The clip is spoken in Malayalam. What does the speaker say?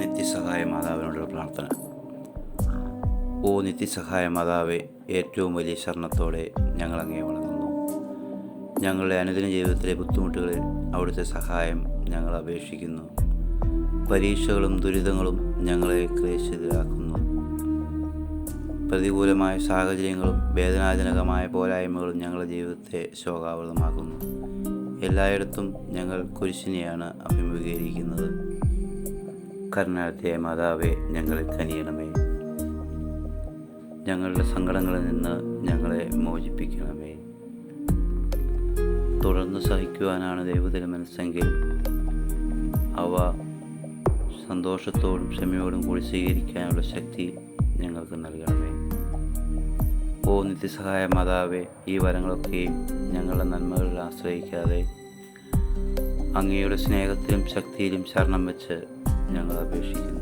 നിത്യസഹായ മാതാവിനോടുള്ള പ്രാർത്ഥന. ഓ നിത്യസഹായ മാതാവേ, ഏറ്റവും വലിയ ശരണത്തോടെ ഞങ്ങളങ്ങേ വണങ്ങുന്നു. ഞങ്ങളുടെ അനുദിന ജീവിതത്തിലെ ബുദ്ധിമുട്ടുകളിൽ അവിടുത്തെ സഹായം ഞങ്ങൾ അപേക്ഷിക്കുന്നു. പരീക്ഷകളും ദുരിതങ്ങളും ഞങ്ങളെ ക്ലേശിതരാക്കുന്നു. പ്രതികൂലമായ സാഹചര്യങ്ങളും വേദനാജനകമായ പോരായ്മകളും ഞങ്ങളുടെ ജീവിതത്തെ ശോകാവൃതമാക്കുന്നു. എല്ലായിടത്തും ഞങ്ങൾ കുരിശിനെയാണ് അഭിമുഖീകരിക്കുന്നത്. കരുണാർത്ഥിയായ മാതാവേ, ഞങ്ങളെ കനിയണമേ. ഞങ്ങളുടെ സങ്കടങ്ങളിൽ നിന്ന് ഞങ്ങളെ മോചിപ്പിക്കണമേ. തുടർന്ന് സഹിക്കുവാനാണ് ദൈവത്തിൻ്റെ മനസ്സെങ്കിൽ അവ സന്തോഷത്തോടും ക്ഷമയോടും കൂടി സ്വീകരിക്കാനുള്ള ശക്തി ഞങ്ങൾക്ക് നൽകണമേ. ഓ നിത്യസഹായ മാതാവേ, ഈ വരങ്ങളൊക്കെയും ഞങ്ങളുടെ നന്മകളിൽ ആശ്രയിക്കാതെ അങ്ങയുടെ സ്നേഹത്തിലും ശക്തിയിലും ശരണം വെച്ച് ഞങ്ങൾ അപേക്ഷിക്കുന്നു.